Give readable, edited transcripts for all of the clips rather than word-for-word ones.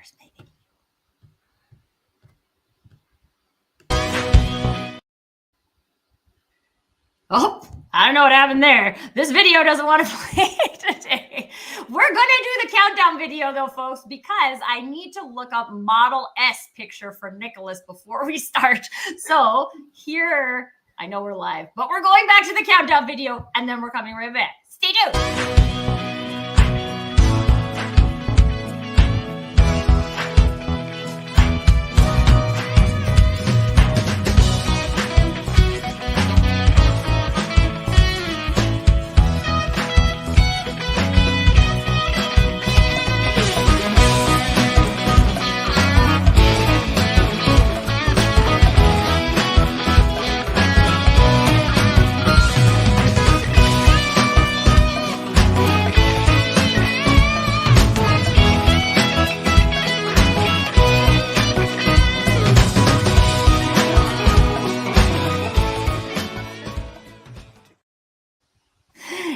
Where's my video? Oh, I don't know what happened there. This video doesn't want to play today. We're going to do the countdown video though, folks, because I need to look up Model S picture for Nicholas before we start. So here, I know we're live, but we're going back to the countdown video and then we're coming right back. Stay tuned.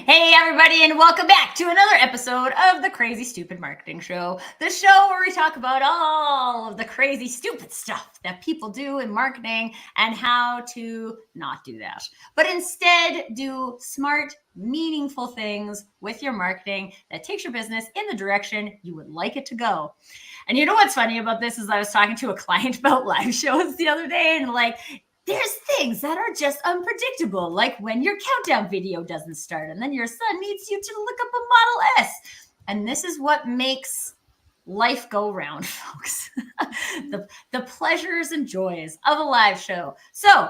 Hey everybody, and welcome back to another episode of the Crazy Stupid Marketing Show, the show where we talk about all of the crazy stupid stuff that people do in marketing and how to not do that, but instead do smart, meaningful things with your marketing that takes your business in the direction you would like it to go. And you know what's funny about this is I was talking to a client about live shows the other day, and there's things that are just unpredictable, like when your countdown video doesn't start and then your son needs you to look up a Model S. And this is what makes life go round, folks. the pleasures and joys of a live show. So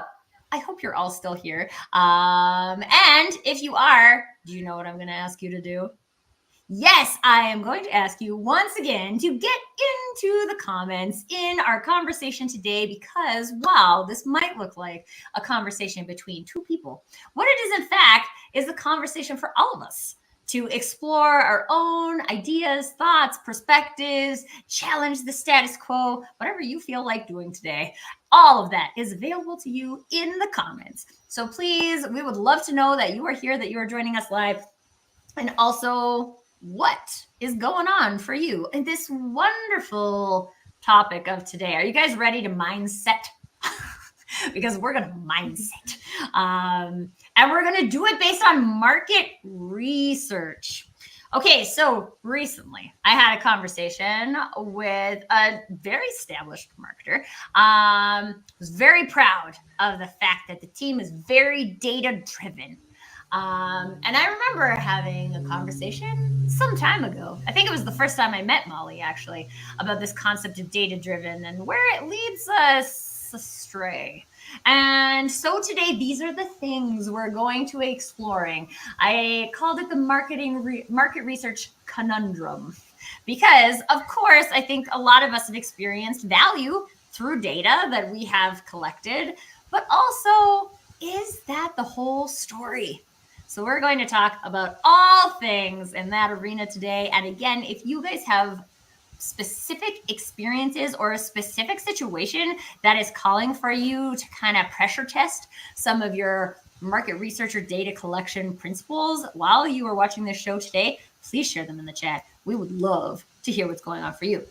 I hope you're all still here. And if you are, do you know what I'm going to ask you to do? Yes, I am going to ask you once again to get into the comments in our conversation today, because while this might look like a conversation between two people, what it is in fact is a conversation for all of us to explore our own ideas, thoughts, perspectives, challenge the status quo, whatever you feel like doing today. All of that is available to you in the comments. So please, we would love to know that you are here, that you are joining us live, and also what is going on for you in this wonderful topic of today. Are you guys ready to mindset? Because we're going to mindset. And we're going to do it based on market research. Okay, so recently I had a conversation with a very established marketer. Was very proud of the fact that the team is very data-driven. And I remember having a conversation some time ago. I think it was the first time I met Molly, actually, about this concept of data-driven and where it leads us astray. And so today, these are the things we're going to be exploring. I called it the market research conundrum, because, of course, I think a lot of us have experienced value through data that we have collected, but also, is that the whole story? So we're going to talk about all things in that arena today. And again, if you guys have specific experiences or a specific situation that is calling for you to kind of pressure test some of your market research or data collection principles while you are watching this show today, please share them in the chat. We would love to hear what's going on for you.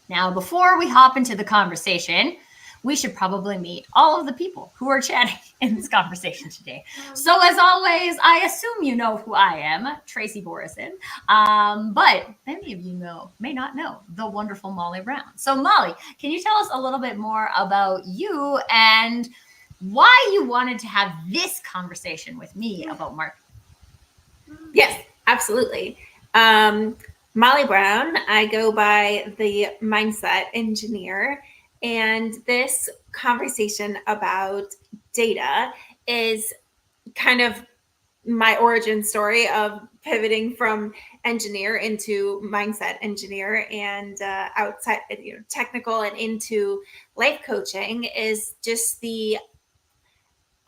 Now, before we hop into the conversation, we should probably meet all of the people who are chatting in this conversation today. So as always, I assume you know who I am, Tracy Borison. But many of you may not know the wonderful Molly Brown. So Molly, can you tell us a little bit more about you and why you wanted to have this conversation with me about marketing? Yes, absolutely. Molly Brown, I go by the Mindset Engineer. And this conversation about data is kind of my origin story of pivoting from engineer into mindset engineer and outside, technical and into life coaching, is just the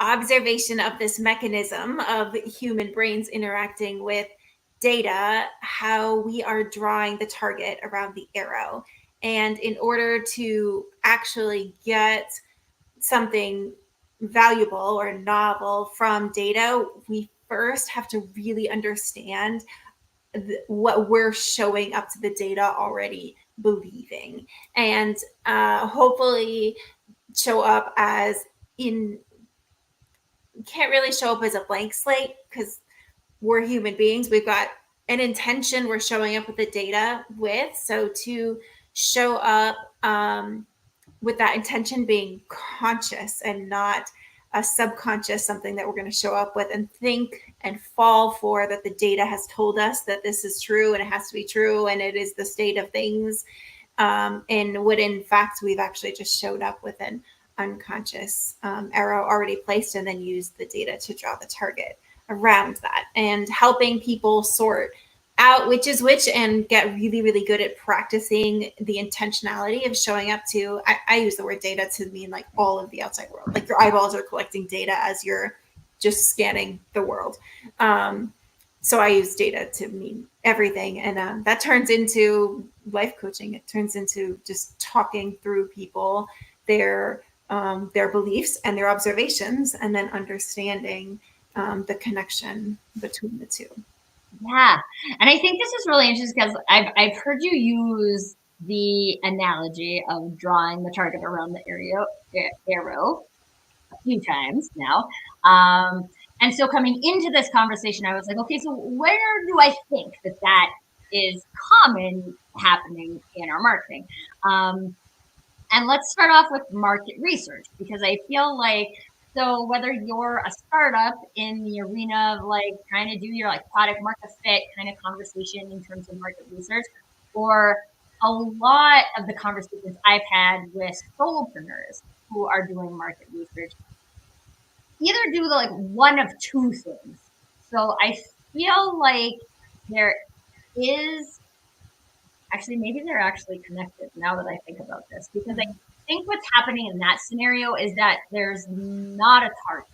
observation of this mechanism of human brains interacting with data, how we are drawing the target around the arrow. And in order to actually get something valuable or novel from data, we first have to really understand what we're showing up to the data already believing, and hopefully show up as in can't really show up as a blank slate because we're human beings. We've got an intention we're showing up with the data with. So to show up with that intention being conscious and not a subconscious, something that we're going to show up with and think and fall for, that the data has told us that this is true and it has to be true and it is the state of things. And what in fact we've actually just showed up with an unconscious arrow already placed and then used the data to draw the target around that, and helping people sort out which is which and get really, really good at practicing the intentionality of showing up to, I use the word data to mean like all of the outside world, like your eyeballs are collecting data as you're just scanning the world. So I use data to mean everything. And that turns into life coaching. It turns into just talking through people, their beliefs and their observations, and then understanding the connection between the two. Yeah. And I think this is really interesting because I've heard you use the analogy of drawing the target around the arrow a few times now. And so coming into this conversation, I was like, okay, so where do I think that is common happening in our marketing? And let's start off with market research, because I feel like, so whether you're a startup in the arena of like trying to do your like product market fit kind of conversation in terms of market research, or a lot of the conversations I've had with solopreneurs who are doing market research, either do like one of two things. So I feel like there is actually, maybe they're actually connected now that I think about this, because I think what's happening in that scenario is that there's not a target,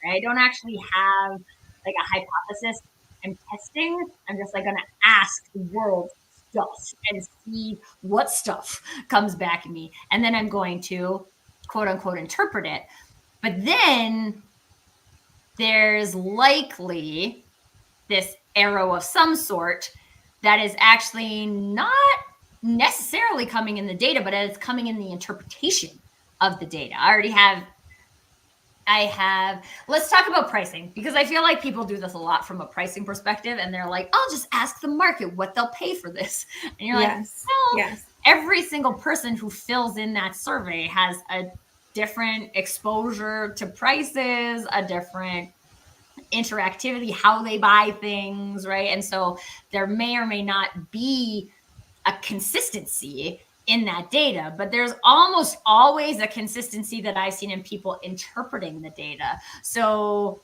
right? I don't actually have like a hypothesis I'm testing. I'm just like going to ask the world stuff and see what stuff comes back at me. And then I'm going to quote unquote interpret it. But then there's likely this arrow of some sort that is actually not necessarily coming in the data, but it's coming in the interpretation of the data. Let's talk about pricing, because I feel like people do this a lot from a pricing perspective, and they're like, I'll just ask the market what they'll pay for this. And you're like, well, every single person who fills in that survey has a different exposure to prices, a different interactivity, how they buy things, right? And so there may or may not be a consistency in that data, but there's almost always a consistency that I've seen in people interpreting the data. So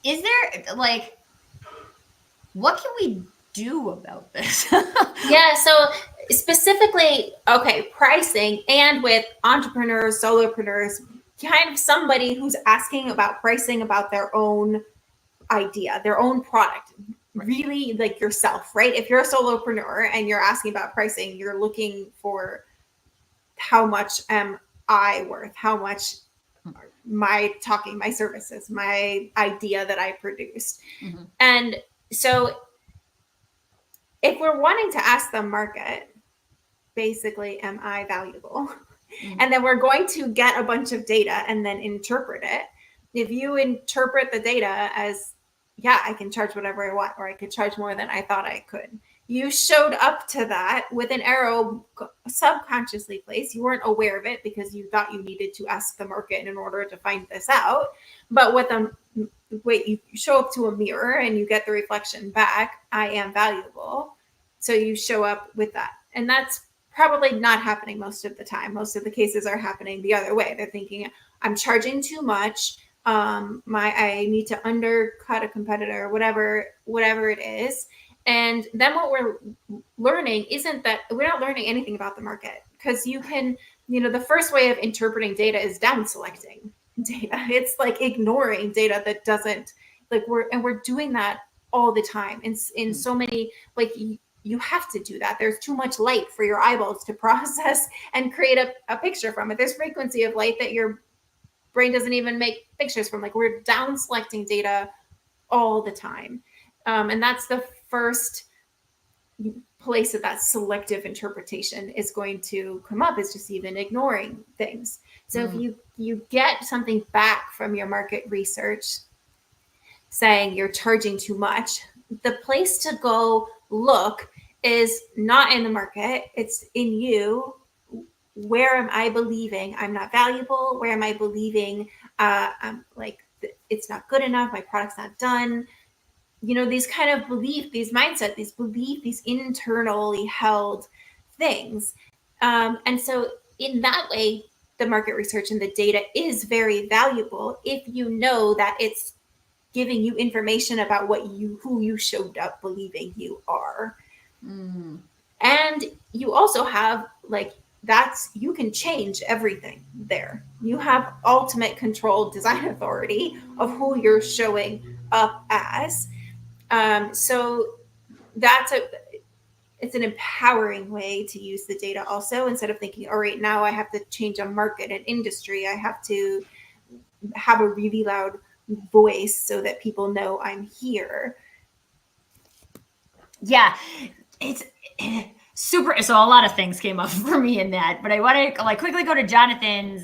is there like, what can we do about this? Yeah, so specifically, okay, pricing, and with entrepreneurs, solopreneurs, kind of somebody who's asking about pricing about their own idea, their own product, really like yourself, right? If you're a solopreneur and you're asking about pricing, you're looking for how much am I worth? How much my services, my idea that I produced. Mm-hmm. And so if we're wanting to ask the market, basically, am I valuable? Mm-hmm. And then we're going to get a bunch of data and then interpret it. If you interpret the data as, yeah, I can charge whatever I want, or I could charge more than I thought I could. You showed up to that with an arrow subconsciously placed. You weren't aware of it because you thought you needed to ask the market in order to find this out. But with you show up to a mirror and you get the reflection back, I am valuable. So you show up with that. And that's probably not happening most of the time. Most of the cases are happening the other way. They're thinking, I'm charging too much. I need to undercut a competitor, whatever it is. And then what we're learning isn't that we're not learning anything about the market, because you can, the first way of interpreting data is down selecting data. It's like ignoring data that doesn't, like we're doing that all the time. In so many, like you have to do that. There's too much light for your eyeballs to process and create a picture from it. There's frequency of light that your brain doesn't even make pictures from. Like we're down selecting data all the time. And that's the first place that selective interpretation is going to come up is just even ignoring things. So if you get something back from your market research saying you're charging too much, the place to go look is not in the market, it's in you. Where am I believing I'm not valuable? Where am I believing I'm like it's not good enough, my product's not done? These kind of belief, these mindset, these internally held things. And so in that way, the market research and the data is very valuable if you know that it's giving you information about who you showed up believing you are. And you also have you can change everything there. You have ultimate control, design authority of who you're showing up as. So it's an empowering way to use the data also, instead of thinking, all right, now I have to change a market and industry. I have to have a really loud voice so that people know I'm here. Yeah, it's super. So a lot of things came up for me in that, but I want to quickly go to Jonathan's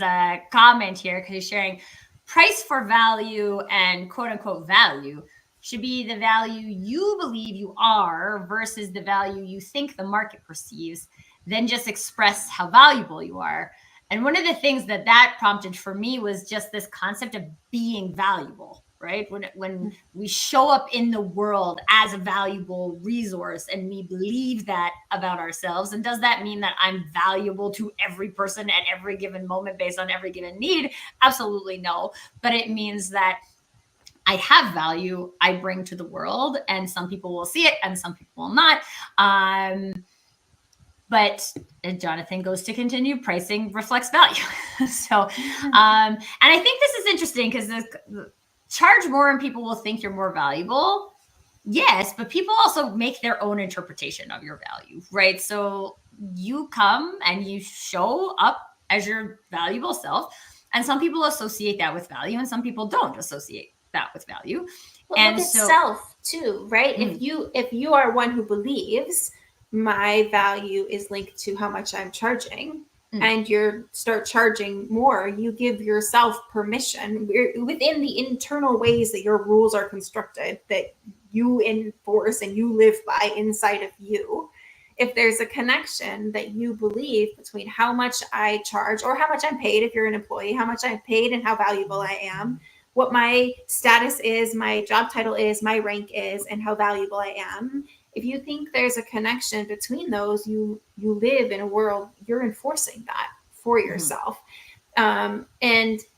comment here, because he's sharing price for value and quote unquote value should be the value you believe you are versus the value you think the market perceives, then just express how valuable you are. And one of the things that prompted for me was just this concept of being valuable, right? When we show up in the world as a valuable resource and we believe that about ourselves, and does that mean that I'm valuable to every person at every given moment based on every given need? Absolutely no. But it means that I have value I bring to the world, and some people will see it and some people will not. But Jonathan goes to continue, pricing reflects value. So, and I think this is interesting because charge more and people will think you're more valuable. Yes, but people also make their own interpretation of your value, right? So you come and you show up as your valuable self, and some people associate that with value and some people don't associate that with value. Well, and look at self too, right? If you are one who believes my value is linked to how much I'm charging, and you start charging more, you give yourself permission within the internal ways that your rules are constructed, that you enforce and you live by inside of you. If there's a connection that you believe between how much I charge, or how much I'm paid if you're an employee, how much I'm paid and how valuable I am, what my status is, my job title is, my rank is, and how valuable I am. If you think there's a connection between those, you live in a world, you're enforcing that for yourself. And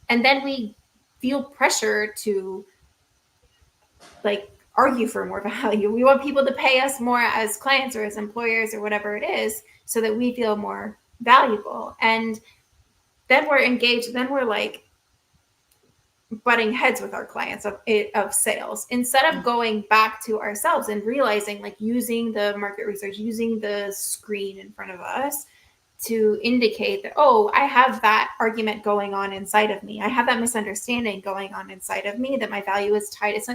then we feel pressure to argue for more value. We want people to pay us more as clients or as employers or whatever it is, so that we feel more valuable. And then we're engaged, then we're butting heads with our clients of sales, instead of going back to ourselves and realizing, using the market research, using the screen in front of us to indicate that, oh, I have that argument going on inside of me. I have that misunderstanding going on inside of me, that my value is tied. It's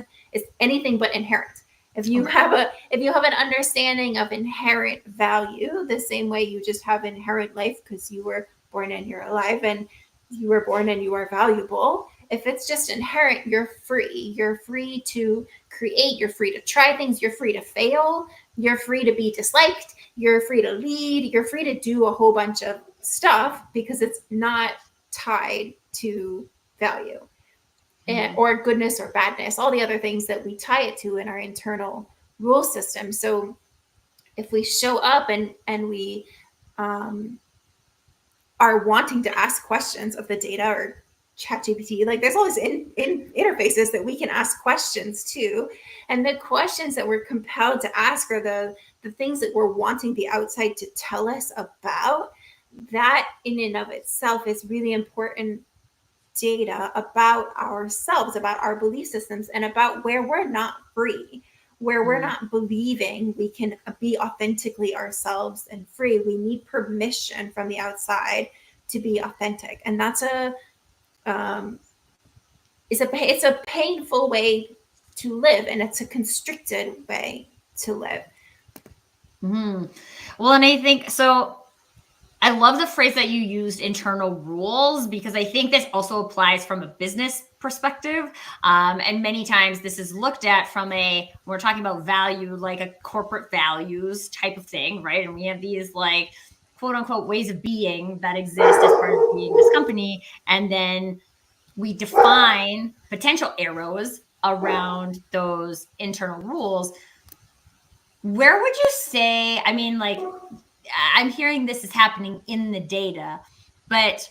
anything but inherent. If you have an understanding of inherent value, the same way you just have inherent life because you were born and you're alive, and you were born and you are valuable. If it's just inherent, you're free. You're free to create. You're free to try things. You're free to fail. You're free to be disliked. You're free to lead. You're free to do a whole bunch of stuff because it's not tied to value or goodness or badness, all the other things that we tie it to in our internal rule system. So if we show up and we are wanting to ask questions of the data or ChatGPT, there's all these interfaces that we can ask questions to, and the questions that we're compelled to ask are the things that we're wanting the outside to tell us about. That in and of itself is really important data about ourselves, about our belief systems, and about where we're not free, where we're not believing we can be authentically ourselves and free. We need permission from the outside to be authentic, and that's it's a painful way to live, and it's a constricted way to live. Well, and I think so. I love the phrase that you used, internal rules, because I think this also applies from a business perspective. And many times this is looked at from we're talking about value, like a corporate values type of thing, right? And we have these like quote unquote ways of being that exist as part of being this company. And then we define potential arrows around those internal rules. Where would you say, I mean, like, I'm hearing this is happening in the data, but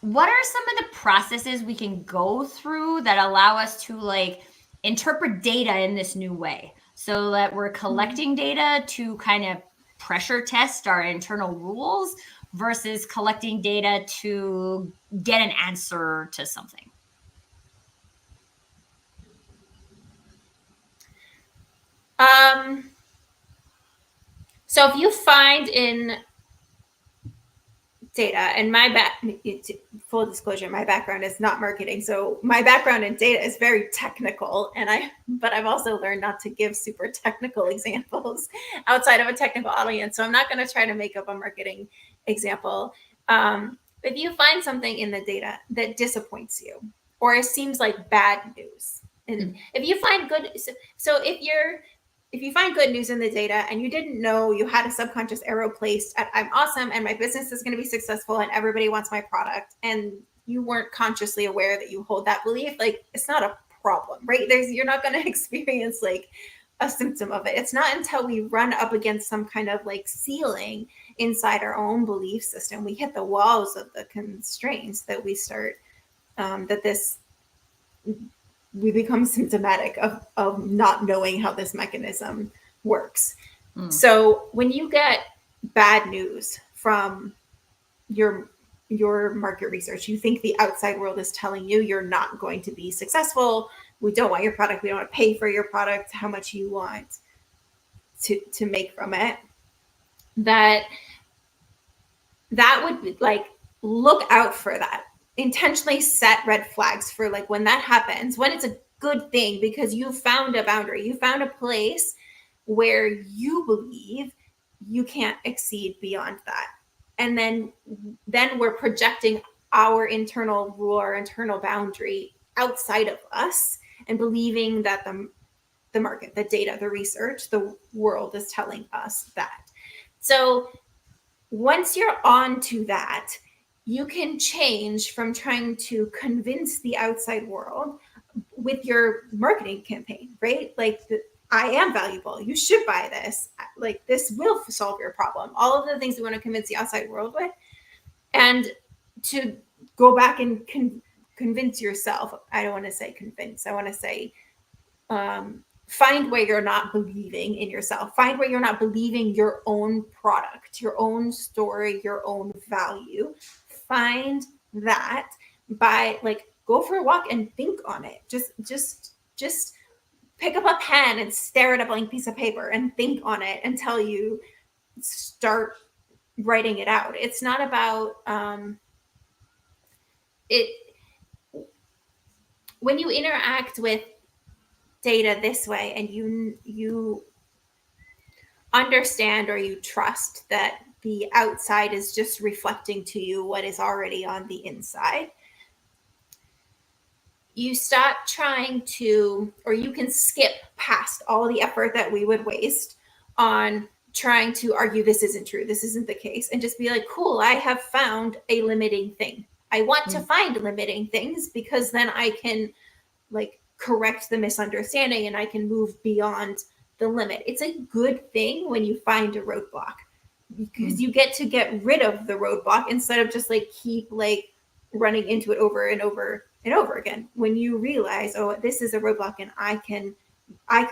what are some of the processes we can go through that allow us to like interpret data in this new way so that we're collecting data to kind of pressure test our internal rules versus collecting data to get an answer to something? So if you find in data, and full disclosure, my background is not marketing, so my background in data is very technical, but I've also learned not to give super technical examples outside of a technical audience, so I'm not going to try to make up a marketing example. If you find something in the data that disappoints you or it seems like bad news, and if you find good, so if you find good news in the data and you didn't know, you had a subconscious arrow placed at I'm awesome and my business is going to be successful and everybody wants my product, and you weren't consciously aware that you hold that belief, like it's not a problem, right? You're not going to experience like a symptom of it. It's not until we run up against some kind of like ceiling inside our own belief system, we hit the walls of the constraints, that we start we become symptomatic of not knowing how this mechanism works. So when you get bad news from your market research, you think the outside world is telling you you're not going to be successful. We don't want your product. We don't want to pay for your product, how much you want to make from it. That would be like, look out for that. Intentionally set red flags for like when that happens, when it's a good thing because you found a boundary, you found a place where you believe you can't exceed beyond that. And then we're projecting our internal rule, our internal boundary outside of us and believing that the market, the data, the research, the world is telling us that. So once you're on to that, you can change from trying to convince the outside world with your marketing campaign, right? Like, I am valuable. You should buy this. Like, this will solve your problem. All of the things we want to convince the outside world with. And to go back and convince yourself. I don't want to say convince. I want to say find where you're not believing in yourself. Find where you're not believing your own product, your own story, your own value. Find that by like, go for a walk and think on it. Just pick up a pen and stare at a blank piece of paper and think on it until you start writing it out. It's not about it. When you interact with data this way and you understand or you trust that the outside is just reflecting to you what is already on the inside, you stop trying to, or you can skip past all the effort that we would waste on trying to argue this isn't true, this isn't the case, and just be like, cool, I have found a limiting thing. I want to find limiting things because then I can like correct the misunderstanding and I can move beyond the limit. It's a good thing when you find a roadblock because you get to get rid of the roadblock instead of just like keep like running into it over and over and over again. When you realize, oh, this is a roadblock and I can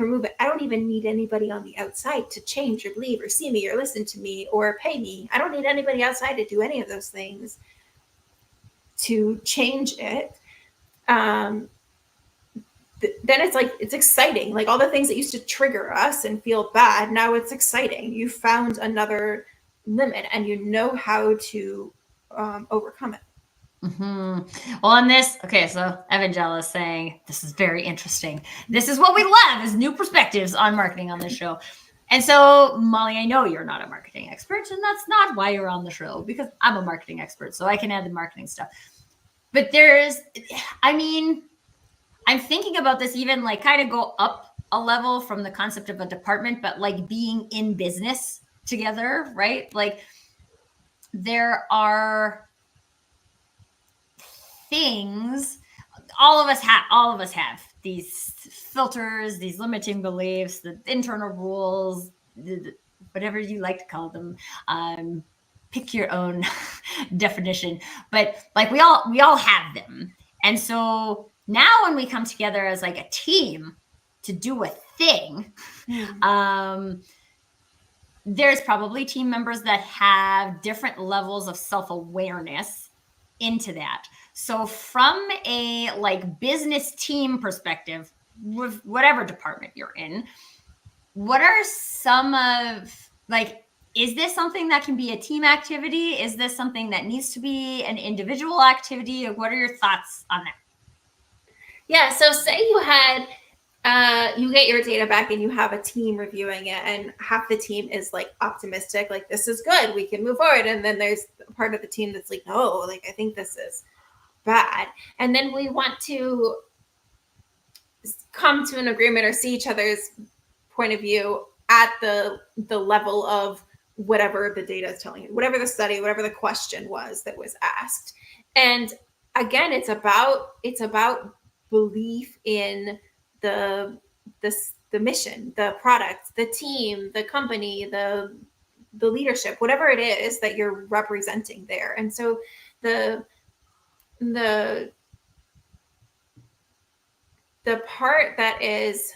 remove it. I don't even need anybody on the outside to change or believe or see me or listen to me or pay me. I don't need anybody outside to do any of those things to change it. Then it's like, it's exciting. Like all the things that used to trigger us and feel bad, now it's exciting. You found another limit and you know how to overcome it. Well, on this, okay, so Evangela is saying this is very interesting. This is what we love, is new perspectives on marketing on this show. And so, Molly, I know you're not a marketing expert, and that's not why you're on the show, because I'm a marketing expert, so I can add the marketing stuff. But I'm thinking about this even like kind of go up a level from the concept of a department, but like being in business together, right? Like there are things all of us have these filters, these limiting beliefs, the internal rules, whatever you like to call them. Pick your own definition, but like we all have them. And so now when we come together as like a team to do a thing, there's probably team members that have different levels of self-awareness into that. So from a like business team perspective, with whatever department you're in, what are some of like, is this something that can be a team activity? Is this something that needs to be an individual activity? What are your thoughts on that? Yeah, so say you had you get your data back and you have a team reviewing it, and half the team is like optimistic, like this is good, we can move forward, and then there's part of the team that's like, no, like I think this is bad. And then we want to come to an agreement or see each other's point of view at the level of whatever the data is telling you, whatever the study, whatever the question was that was asked. And again, it's about belief in the mission, the product, the team, the company, the leadership, whatever it is that you're representing there. And so the part that is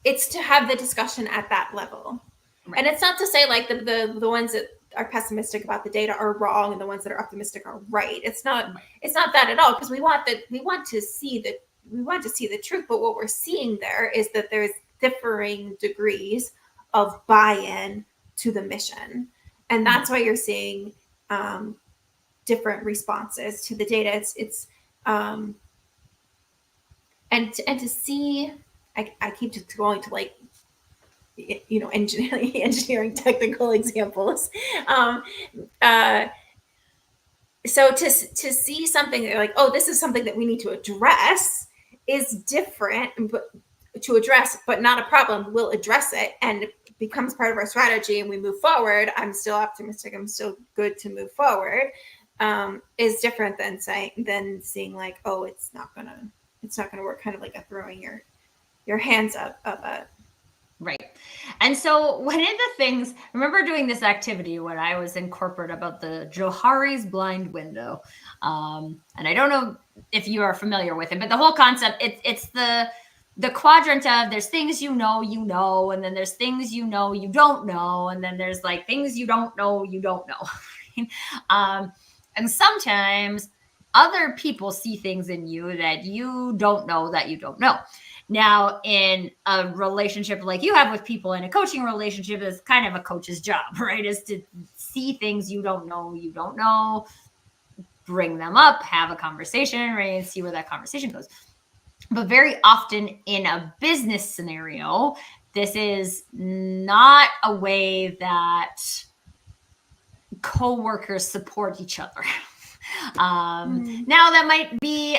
it's to have the discussion at that level. Right. And it's not to say like the ones that are pessimistic about the data are wrong and the ones that are optimistic are right. It's not that at all, because we want to see the truth. But what we're seeing there is that there's differing degrees of buy-in to the mission, and that's why you're seeing different responses to the data. It's and to see, I keep just going to like, you know, engineering technical examples. So to see something like, oh, this is something that we need to address is different, but to address, but not a problem. We'll address it and it becomes part of our strategy and we move forward. I'm still optimistic. I'm still good to move forward. Is different than seeing like, oh, it's not gonna work. Kind of like a throwing your hands up of it. Right. And so one of the things, I remember doing this activity when I was in corporate about the Johari's blind window. And I don't know if you are familiar with it, but the whole concept, it's the quadrant of there's things you know, and then there's things you know, you don't know. And then there's like things you don't know. And sometimes other people see things in you that you don't know that you don't know. Now, in a relationship like you have with people, in a coaching relationship, is kind of a coach's job, right? Is to see things you don't know, bring them up, have a conversation, right? And see where that conversation goes. But very often in a business scenario, this is not a way that coworkers support each other. Now that might be,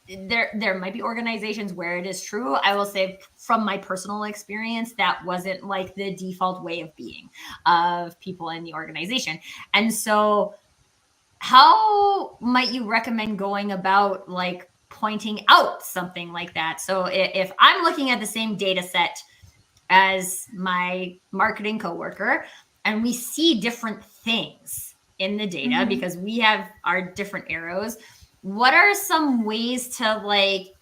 there might be organizations where it is true. I will say from my personal experience, that wasn't like the default way of being of people in the organization. And so how might you recommend going about like pointing out something like that? So if I'm looking at the same data set as my marketing coworker and we see different things in the data because we have our different arrows, what are some ways to like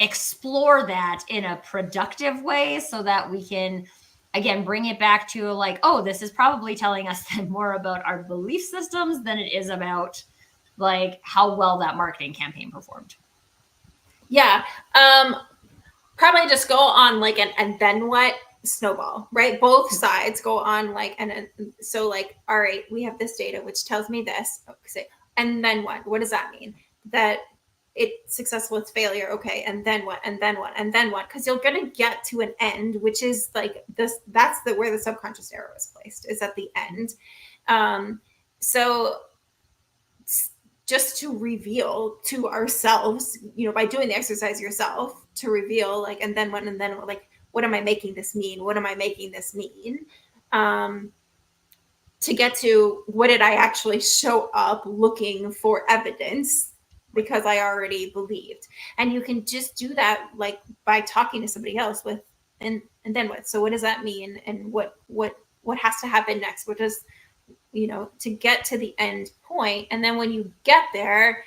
explore that in a productive way so that we can, again, bring it back to like, oh, this is probably telling us more about our belief systems than it is about like how well that marketing campaign performed? Yeah. Probably just go on like an and then what snowball, right? Both sides go on like, and so like, all right, we have this data which tells me this, okay, and then what does that mean? That it's successful, it's failure, okay, and then what, and then what, and then what? Because you're gonna get to an end, which is like this, that's the where the subconscious arrow is placed, is at the end. So just to reveal to ourselves, you know, by doing the exercise yourself, to reveal like, and then what, like, what am I making this mean? What am I making this mean? To get to what did I actually show up looking for evidence because I already believed. And you can just do that like by talking to somebody else with, and then what? So what does that mean? And what has to happen next? What does, you know, to get to the end point? And then when you get there,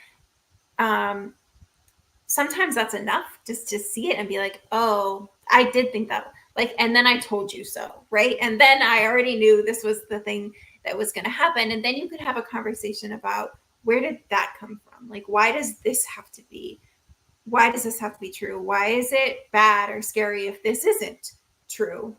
sometimes that's enough just to see it and be like, oh, I did think that, like, and then I told you so, right? And then I already knew this was the thing that was going to happen. And then you could have a conversation about, where did that come from? Like, why does this have to be true? Why is it bad or scary if this isn't true?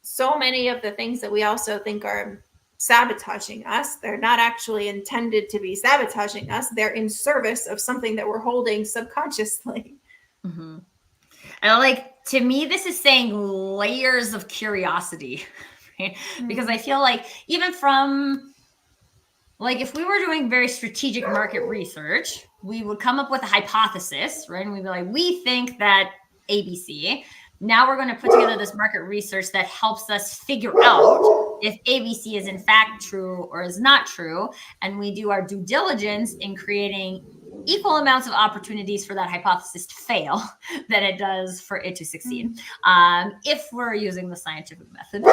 So many of the things that we also think are sabotaging us, they're not actually intended to be sabotaging us. They're in service of something that we're holding subconsciously. Mm-hmm. And like, to me, this is saying layers of curiosity, right? Because I feel like even from, like, if we were doing very strategic market research, we would come up with a hypothesis, right? And we'd be like, we think that ABC. Now we're going to put together this market research that helps us figure out if ABC is in fact true or is not true. And we do our due diligence in creating equal amounts of opportunities for that hypothesis to fail than it does for it to succeed, if we're using the scientific method.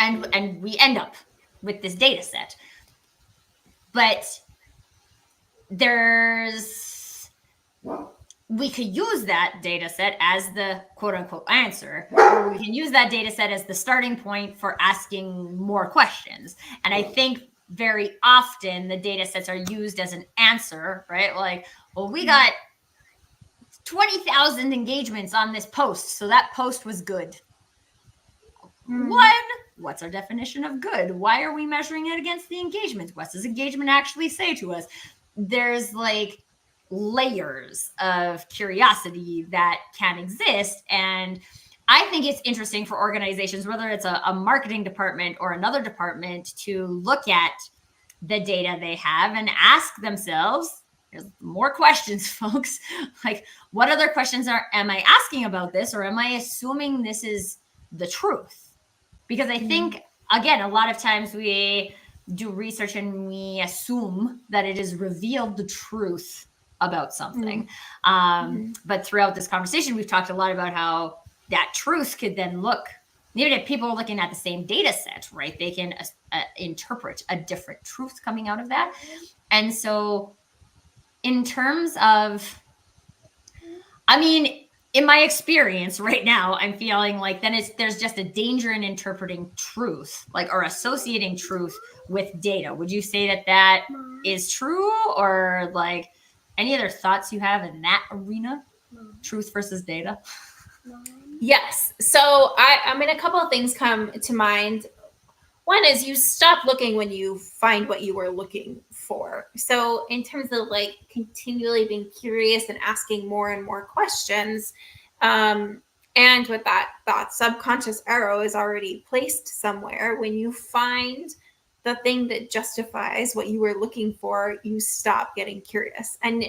And we end up with this data set. But we could use that data set as the quote unquote answer, or we can use that data set as the starting point for asking more questions. And I think very often the data sets are used as an answer, right? Like, well, we got 20,000 engagements on this post, so that post was good. What's our definition of good? Why are we measuring it against the engagement? What does engagement actually say to us? There's like layers of curiosity that can exist. And I think it's interesting for organizations, whether it's a marketing department or another department, to look at the data they have and ask themselves, there's more questions, folks. Like, what other questions am I asking about this? Or am I assuming this is the truth? Because I think, again, a lot of times we do research and we assume that it is revealed the truth about something. But throughout this conversation, we've talked a lot about how that truth could then look, even if people are looking at the same data set, right? They can interpret a different truth coming out of that. And so in terms of, I mean, in my experience right now, I'm feeling like then there's just a danger in interpreting truth, like, or associating truth with data. Would you say that is true, or like any other thoughts you have in that arena? Truth versus data? Yes. So I mean, a couple of things come to mind. One is you stop looking when you find what you were looking for. So in terms of like continually being curious and asking more and more questions, and with that subconscious arrow is already placed somewhere, when you find the thing that justifies what you were looking for, you stop getting curious. And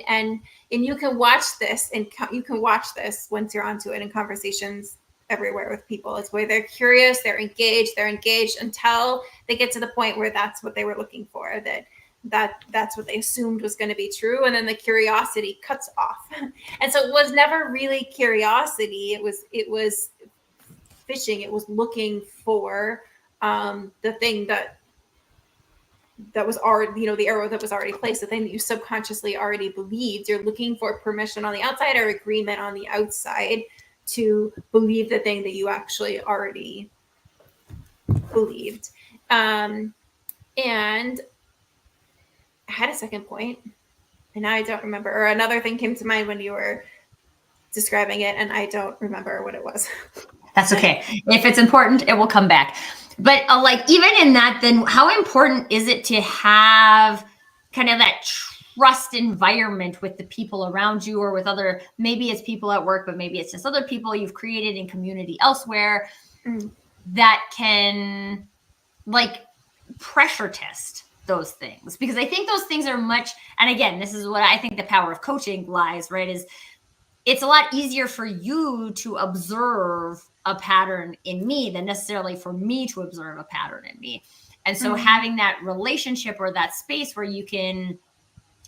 you can watch this, and you can watch this once you're onto it in conversations everywhere with people. It's where they're curious, they're engaged until they get to the point where that's what they were looking for, that's what they assumed was going to be true, and then the curiosity cuts off. And so it was never really curiosity, it was fishing. It was looking for the thing that was already, the arrow that was already placed, the thing that you subconsciously already believed. You're looking for permission on the outside or agreement on the outside to believe the thing that you actually already believed. And I had a second point, and now I don't remember. Or another thing came to mind when you were describing it, and I don't remember what it was. That's okay. If it's important, it will come back. But like even in that, then how important is it to have kind of that trust environment with the people around you, or with other, maybe it's people at work, but maybe it's just other people you've created in community elsewhere that can like pressure test those things? Because I think those things are much, and again, this is what I think the power of coaching lies, right? Is it's a lot easier for you to observe a pattern in me than necessarily for me to observe a pattern in me. And so having that relationship or that space where you can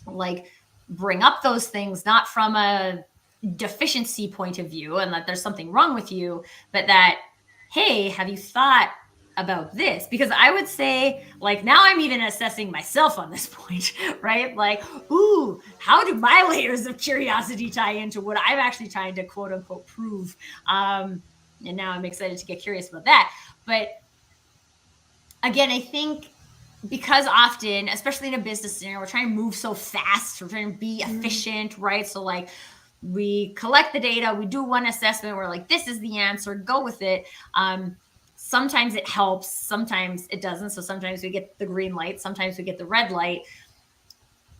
like bring up those things, not from a deficiency point of view and that there's something wrong with you, but that, hey, have you thought about this? Because I would say, like, now I'm even assessing myself on this point, right? Like, ooh, how do my layers of curiosity tie into what I'm actually trying to quote unquote prove? And now I'm excited to get curious about that. But again, I think because often, especially in a business scenario, we're trying to move so fast, we're trying to be efficient, right? So like we collect the data, we do one assessment, we're like, this is the answer, go with it. Sometimes it helps, sometimes it doesn't. So sometimes we get the green light, sometimes we get the red light.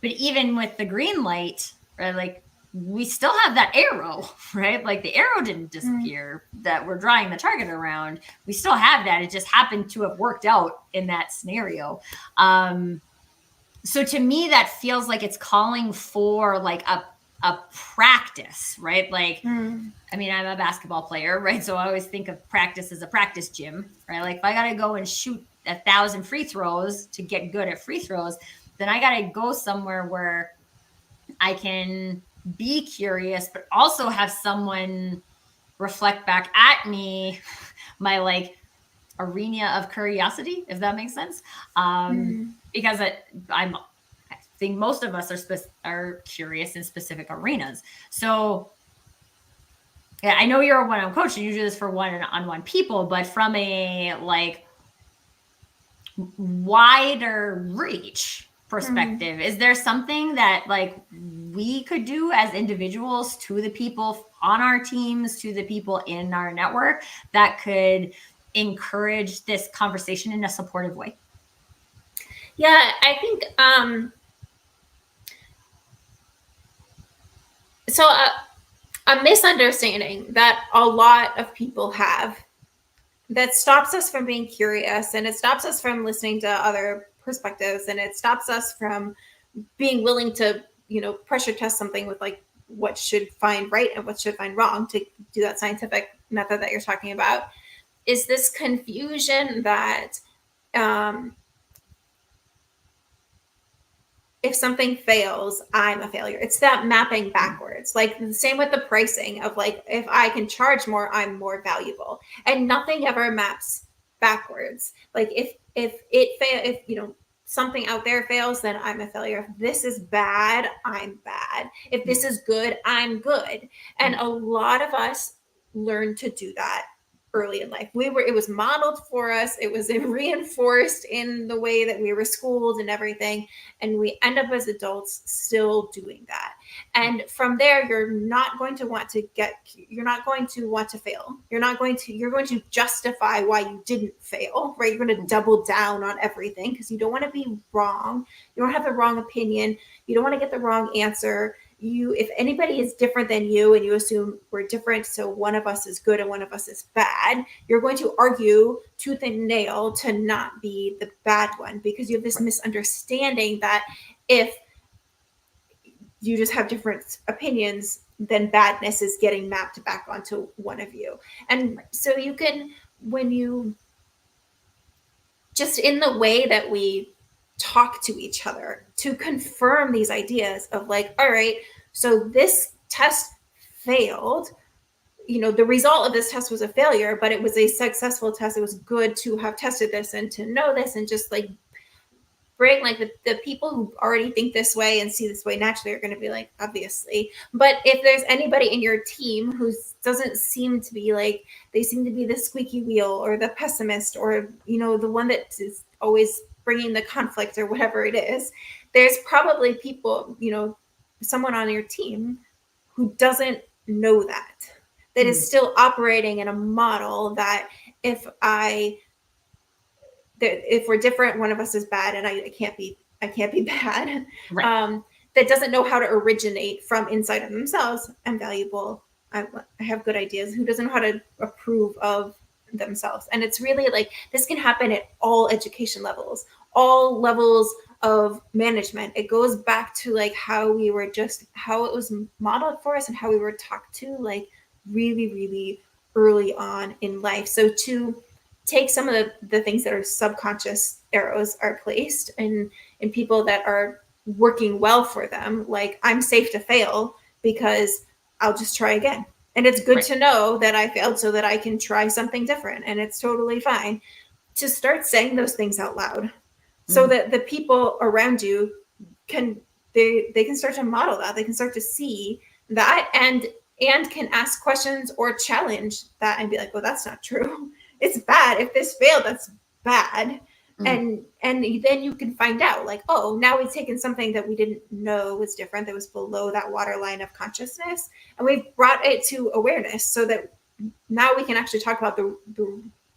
But even with the green light, right, like we still have that arrow, right? Like the arrow didn't disappear that we're drawing the target around. We still have that. It just happened to have worked out in that scenario. So to me, that feels like it's calling for like a practice, right? Like, I mean, I'm a basketball player, right? So I always think of practice as a practice gym, right? Like if I got to go and shoot 1,000 free throws to get good at free throws, then I got to go somewhere where I can be curious, but also have someone reflect back at me my like arena of curiosity, if that makes sense. Because I think most of us are curious in specific arenas. So yeah, I know you're a one-on-one coach and you do this for one-on-one people, but from a like wider reach perspective, is there something that like we could do as individuals to the people on our teams, to the people in our network that could encourage this conversation in a supportive way? Yeah, I think so a misunderstanding that a lot of people have that stops us from being curious, and it stops us from listening to other perspectives, and it stops us from being willing to, pressure test something with like what should find right and what should find wrong, to do that scientific method that you're talking about, is this confusion that if something fails, I'm a failure. It's that mapping backwards. Like the same with the pricing of like, if I can charge more, I'm more valuable. And nothing ever maps backwards. Like if something out there fails, then I'm a failure. If this is bad, I'm bad. If this is good, I'm good. And a lot of us learn to do that early in life. It was modeled for us. It was reinforced in the way that we were schooled and everything. And we end up as adults still doing that. And from there, you're not going to want to fail. You're going to justify why you didn't fail, right? You're going to double down on everything because you don't want to be wrong. You don't have the wrong opinion. You don't want to get the wrong answer. If anybody is different than you and you assume we're different, so one of us is good and one of us is bad, you're going to argue tooth and nail to not be the bad one, because you have this misunderstanding that if you just have different opinions, then badness is getting mapped back onto one of you. And so you can, when you just in the way that we talk to each other to confirm these ideas of like, all right, so this test failed. The result of this test was a failure, but it was a successful test. It was good to have tested this and to know this, and just like bring like the people who already think this way and see this way naturally are going to be like, obviously. But if there's anybody in your team who doesn't seem to be like, they seem to be the squeaky wheel or the pessimist or, the one that is always bringing the conflict or whatever it is, there's probably people, someone on your team who doesn't know that is still operating in a model that if we're different, one of us is bad, and I can't be bad. Right. That doesn't know how to originate from inside of themselves. I'm valuable. I have good ideas. Who doesn't know how to approve of themselves? And it's really like this can happen at all education levels, all levels of management. It goes back to like how it was modeled for us and how we were talked to like really, really early on in life. So to take some of the things that are subconscious arrows are placed in people that are working well for them, like I'm safe to fail because I'll just try again. And it's good to know that I failed so that I can try something different, and it's totally fine to start saying those things out loud so that the people around you can start to model that. They can start to see that and can ask questions or challenge that and be like, well, that's not true. It's bad. If this failed, that's bad. And then you can find out like, oh, now we've taken something that we didn't know was different, that was below that waterline of consciousness, and we've brought it to awareness so that now we can actually talk about the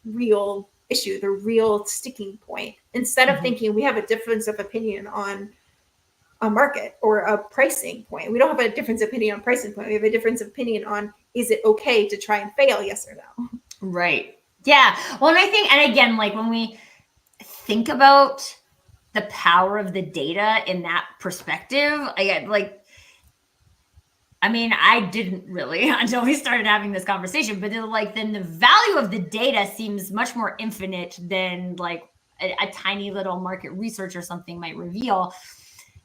real issue, the real sticking point, instead of thinking we have a difference of opinion on a market or a pricing point. We don't have a difference of opinion on pricing point. We have a difference of opinion on, is it okay to try and fail? Yes or no? Right. Yeah. Well, and I think, and again, like when we think about the power of the data in that perspective, I didn't really until we started having this conversation, but then the value of the data seems much more infinite than like a tiny little market research or something might reveal.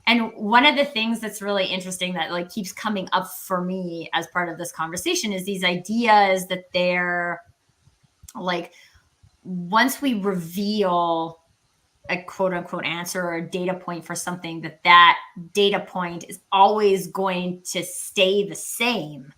And one of the things that's really interesting that like keeps coming up for me as part of this conversation is these ideas that they're like, once we reveal a quote unquote answer or a data point for something, that data point is always going to stay the same.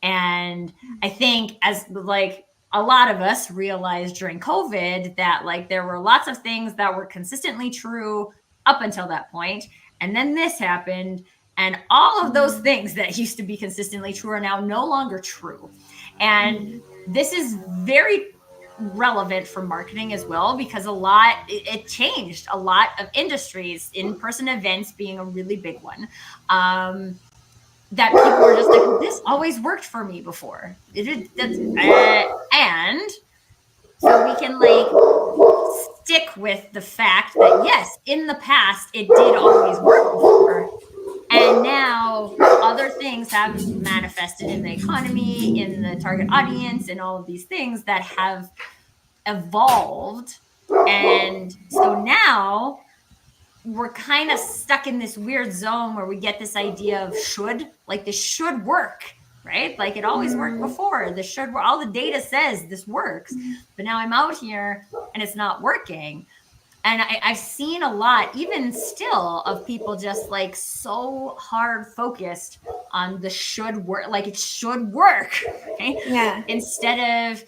And I think as like a lot of us realized during COVID that like there were lots of things that were consistently true up until that point. And then this happened. And all of those things that used to be consistently true are now no longer true. And this is very relevant for marketing as well, because it changed a lot of industries, in-person events being a really big one. That people were just like, this always worked for me before. And so we can like stick with the fact that yes, in the past it did always work before. And now other things have manifested in the economy, in the target audience, and all of these things that have evolved. And so now we're kind of stuck in this weird zone where we get this idea of this should work, right? Like it always worked before. This should work. All the data says this works, but now I'm out here and it's not working. And I've seen a lot, even still, of people just like so hard focused on the should work, like it should work, okay? Yeah. Instead of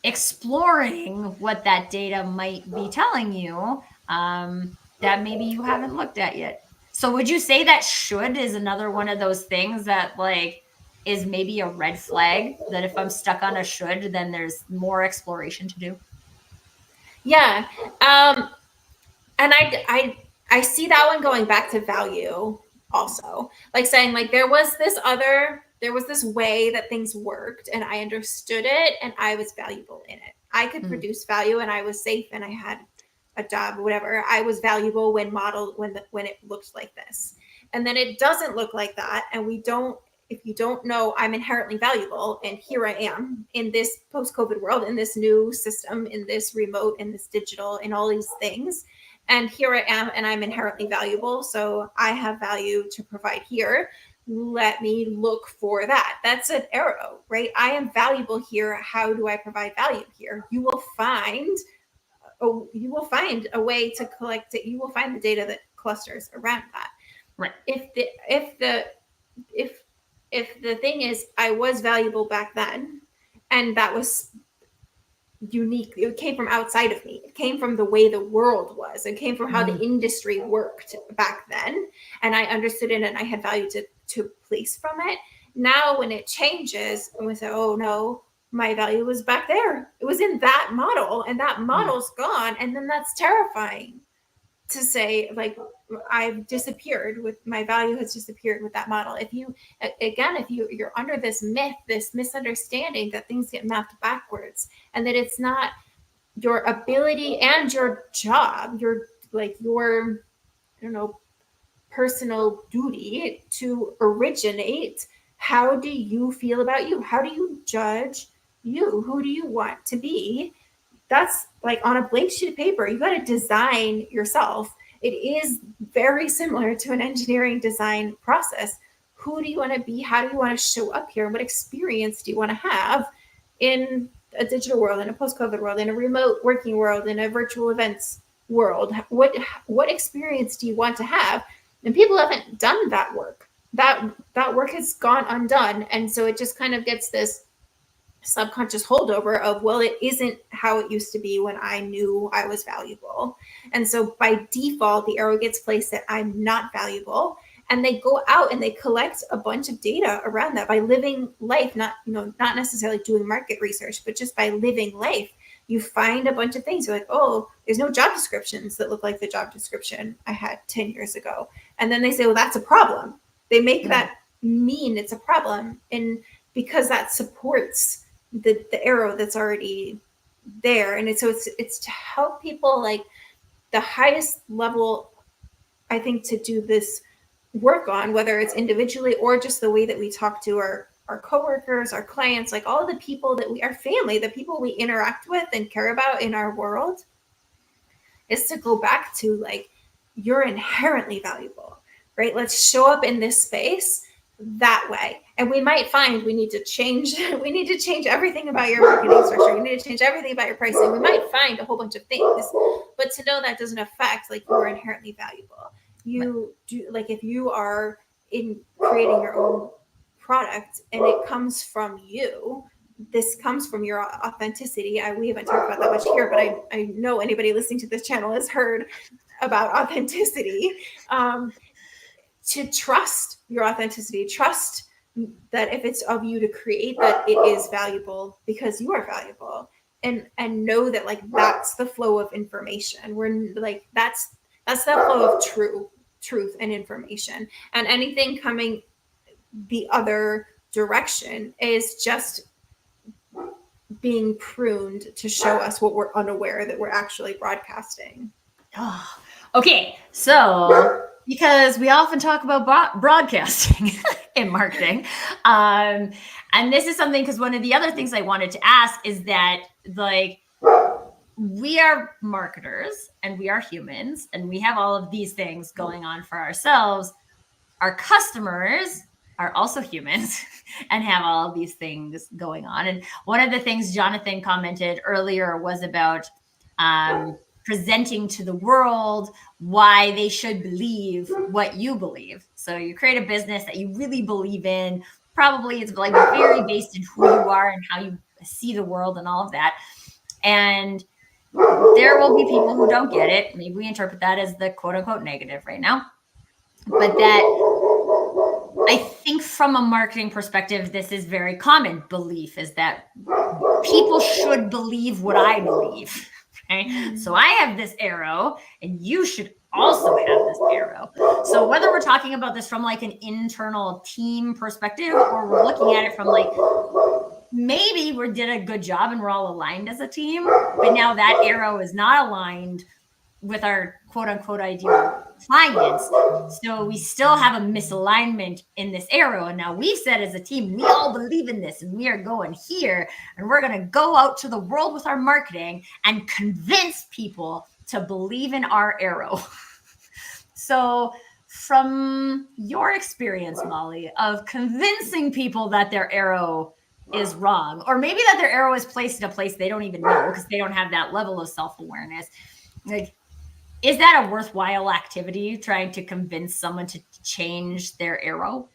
exploring what that data might be telling you that maybe you haven't looked at yet. So would you say that should is another one of those things that like is maybe a red flag, that if I'm stuck on a should, then there's more exploration to do? Yeah. And I see that one going back to value also, like saying like there was this way that things worked and I understood it and I was valuable in it. I could produce value and I was safe and I had a job or whatever. I was valuable when modeled when it looked like this. And then it doesn't look like that. And if you don't know I'm inherently valuable and here I am in this post-COVID world, in this new system, in this remote, in this digital, in all these things. And here I am and I'm inherently valuable. So I have value to provide here. Let me look for that. That's an arrow, right? I am valuable here. How do I provide value here? You will find a way to collect it. You will find the data that clusters around that. Right. If the thing is I was valuable back then and that was unique, it came from outside of me, it came from the way the world was, it came from how the industry worked back then, and I understood it and I had value to place from it. now when it changes, we say, oh no, my value was back there. It was in that model, and that model's gone. And then that's terrifying to say, like, I've disappeared with my value has disappeared with that model. If you're under this myth, this misunderstanding that things get mapped backwards, and that it's not your ability and your job, your I don't know, personal duty to originate. How do you feel about you? How do you judge you? Who do you want to be? That's like on a blank sheet of paper. You got to design yourself. It is very similar to an engineering design process. Who do you want to be? How do you want to show up here? What experience do you want to have in a digital world, in a post-COVID world, in a remote working world, in a virtual events world? What experience do you want to have? And people haven't done that work. That work has gone undone. And so it just kind of gets this subconscious holdover of, well, it isn't how it used to be when I knew I was valuable. And so by default, the arrow gets placed that I'm not valuable. And they go out and they collect a bunch of data around that by living life, not necessarily doing market research, but just by living life. You find a bunch of things. You're like, oh, there's no job descriptions that look like the job description I had 10 years ago. And then they say, well, that's a problem. They make that mean it's a problem. And because that supports the arrow that's already there. And it's to help people, like, the highest level, I think, to do this work on, whether it's individually or just the way that we talk to our coworkers, our clients, like all the people that our family, the people we interact with and care about in our world, is to go back to, like, you're inherently valuable, right? Let's show up in this space that way. And we might find we need to change everything about your marketing structure. You need to change everything about your pricing. We might find a whole bunch of things, but to know that doesn't affect, like, you're inherently valuable. You do, like, if you are in creating your own product and it comes from you, this comes from your authenticity. We haven't talked about that much here, but I know anybody listening to this channel has heard about authenticity. To trust your authenticity, trust that if it's of you to create, that it is valuable because you are valuable, and know that, like, that's the flow of information. We're like, that's the flow of truth and information, and anything coming the other direction is just being pruned to show us what we're unaware that we're actually broadcasting. Oh, okay, so because we often talk about broadcasting in marketing, and this is something, because one of the other things I wanted to ask is that, like, we are marketers and we are humans and we have all of these things going on for ourselves. Our customers are also humans and have all of these things going on. And one of the things Jonathan commented earlier was about presenting to the world why they should believe what you believe. So you create a business that you really believe in. Probably it's like very based in who you are and how you see the world and all of that. And there will be people who don't get it. Maybe we interpret that as the quote unquote negative right now. But that, I think from a marketing perspective, this is very common belief, is that people should believe what I believe. Okay? So I have this arrow and you should also have this arrow. So whether we're talking about this from, like, an internal team perspective, or we're looking at it from, like, maybe we did a good job and we're all aligned as a team, but now that arrow is not aligned with our quote unquote ideal clients. So we still have a misalignment in this arrow. And now we've said as a team, we all believe in this and we are going here and we're going to go out to the world with our marketing and convince people to believe in our arrow. So from your experience, Molly, of convincing people that their arrow is wrong, or maybe that their arrow is placed in a place they don't even know because they don't have that level of self-awareness, like, is that a worthwhile activity, trying to convince someone to change their arrow?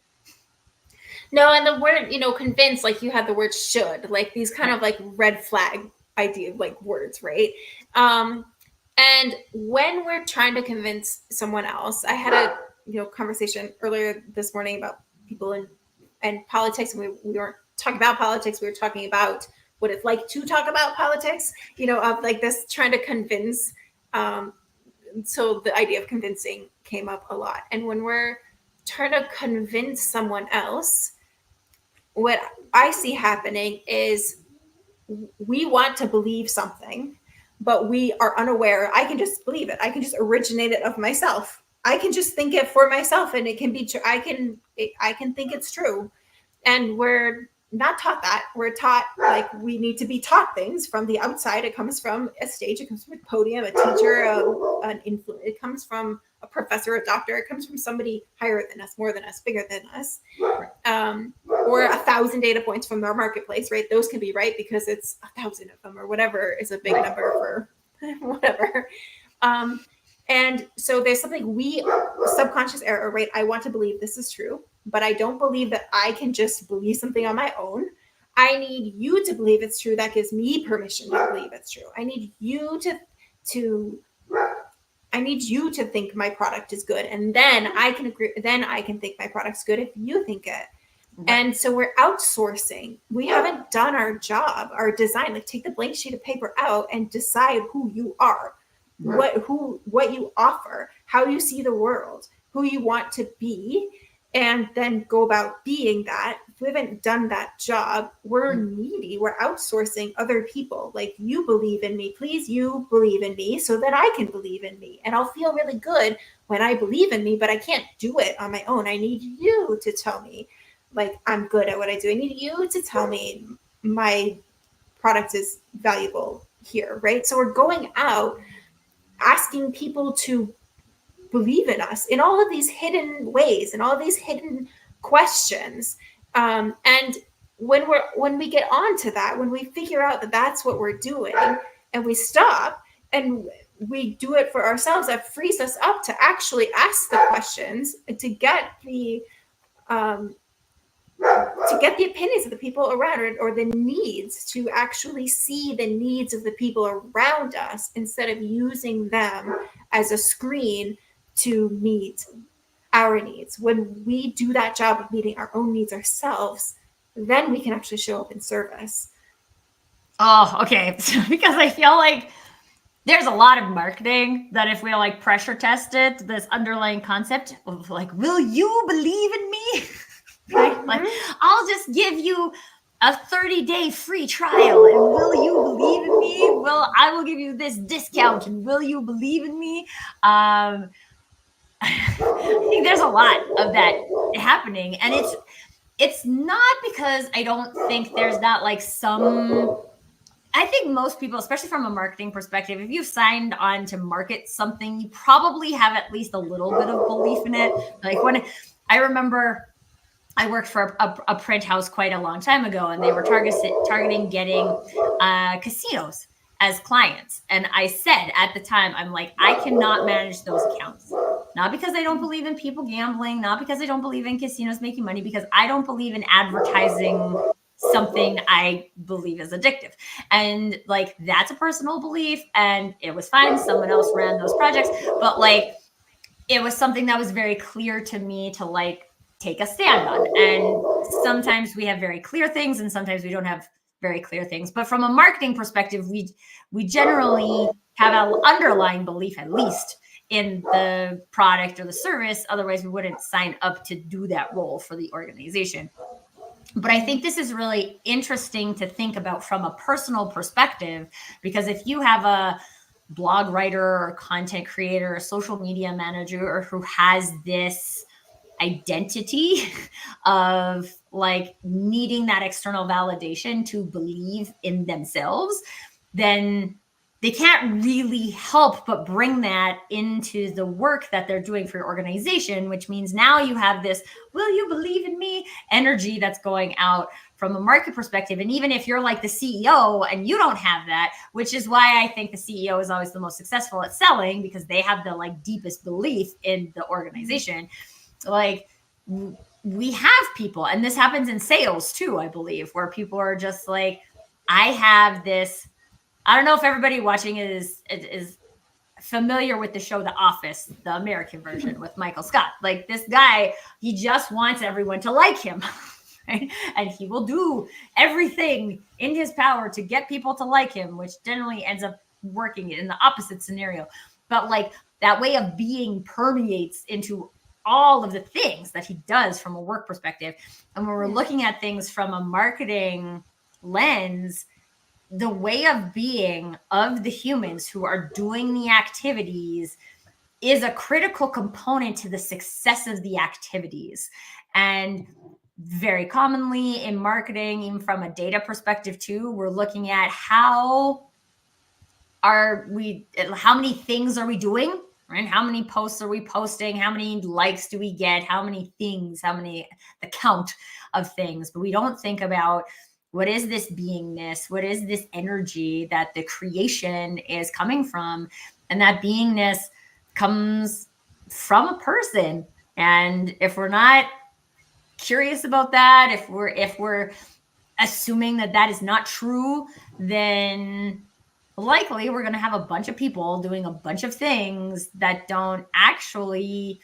No, and the word, convince, like, you had the word should, like, these kind of like red flag idea, like, words, right? And when we're trying to convince someone else, I had a conversation earlier this morning about people in and politics, and we weren't talking about politics, we were talking about what it's like to talk about politics, of like this trying to convince. So the idea of convincing came up a lot. And when we're trying to convince someone else, what I see happening is we want to believe something, but we are unaware. I can just believe it. I can just originate it of myself. I can just think it for myself, and it can be true. I can think it's true. And we're not taught that. We're taught like we need to be taught things from the outside. It comes from a stage. It comes from a podium, a teacher, an influence. It comes from a professor, a doctor. It comes from somebody higher than us, more than us, bigger than us, or 1,000 data points from our marketplace. Right? Those can be right because it's 1,000 of them, or whatever is a big number for whatever. And so there's something subconscious error, right? I want to believe this is true, but I don't believe that I can just believe something on my own. I need you to believe it's true. That gives me permission to believe it's true. I need you to think my product is good, and then I can agree. Then I can think my product's good if you think it. Right. And so we're outsourcing. We haven't done our job, our design. Like take the blank sheet of paper out and decide who you are. Right. What you offer, how you see the world, who you want to be, and then go about being that. If we haven't done that job, we're needy. We're outsourcing other people. Like, you believe in me, please, you believe in me so that I can believe in me. And I'll feel really good when I believe in me, but I can't do it on my own. I need you to tell me, like, I'm good at what I do. I need you to tell me my product is valuable here, right? So we're going out asking people to believe in us in all of these hidden ways and all of these hidden questions. And when we get onto that, when we figure out that that's what we're doing, and we stop and we do it for ourselves, that frees us up to actually ask the questions, to get the opinions of the people around, or the needs, to actually see the needs of the people around us instead of using them as a screen to meet our needs. When we do that job of meeting our own needs ourselves, then we can actually show up in service. Oh, okay. Because I feel like there's a lot of marketing that if we like pressure tested this underlying concept of like, will you believe in me? Right? Mm-hmm. Like, I'll just give you a 30-day free trial, and will you believe in me? Well, I will give you this discount, and will you believe in me? I think there's a lot of that happening, and it's not because I don't think there's not like some. I think most people, especially from a marketing perspective, if you've signed on to market something, you probably have at least a little bit of belief in it. Like, when I remember, I worked for a print house quite a long time ago, and they were targeting getting casinos as clients. And I said at the time, I'm like, I cannot manage those accounts. Not because I don't believe in people gambling, not because I don't believe in casinos making money, because I don't believe in advertising something I believe is addictive. And like, that's a personal belief, and it was fine. Someone else ran those projects, but like, it was something that was very clear to me to like take a stand on. And sometimes we have very clear things, and sometimes we don't have very clear things. But from a marketing perspective, we generally have an underlying belief, at least, in the product or the service. Otherwise, we wouldn't sign up to do that role for the organization. But I think this is really interesting to think about from a personal perspective, because if you have a blog writer or content creator or social media manager who has this identity of like needing that external validation to believe in themselves, then they can't really help but bring that into the work that they're doing for your organization, which means now you have this "will you believe in me" energy that's going out from a market perspective. And even if you're like the CEO and you don't have that, which is why I think the CEO is always the most successful at selling, because they have the like deepest belief in the organization. Like, we have people, and this happens in sales too, I believe, where people are just like, I have this. I don't know if everybody watching is familiar with the show The Office, the American version with Michael Scott. Like, this guy, he just wants everyone to like him. right? And he will do everything in his power to get people to like him, which generally ends up working in the opposite scenario. But like that way of being permeates into all of the things that he does from a work perspective. And when we're looking at things from a marketing lens, the way of being of the humans who are doing the activities is a critical component to the success of the activities. And very commonly in marketing, even from a data perspective too, we're looking at how many things are we doing, right? How many posts are we posting? How many likes do we get? How many things, the count of things. But we don't think about what is this beingness? What is this energy that the creation is coming from? And that beingness comes from a person. And if we're not curious about that, if we're assuming that is not true, then likely we're going to have a bunch of people doing a bunch of things that don't actually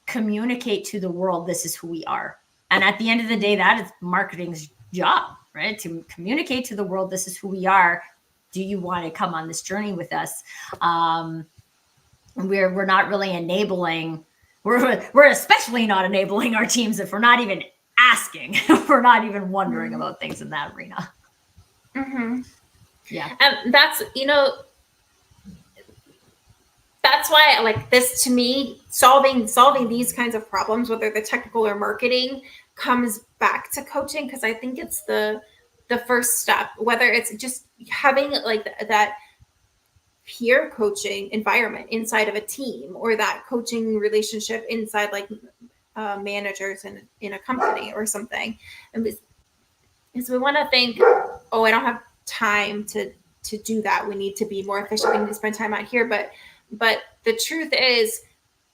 communicate to the world this is who we are. And at the end of the day, that is marketing's job, right? To communicate to the world this is who we are. Do you want to come on this journey with us? We're not really enabling. We're especially not enabling our teams if we're not even asking. We're not even wondering about things in that arena. Mm-hmm. Yeah. And that's why, like, this, to me, solving these kinds of problems, whether they're technical or marketing, comes back to coaching, because I think it's the first step, whether it's just having like that peer coaching environment inside of a team, or that coaching relationship inside like managers in a company or something. And so we want to think, oh, I don't have time to do that. We need to be more efficient. We need to spend time out here. But the truth is,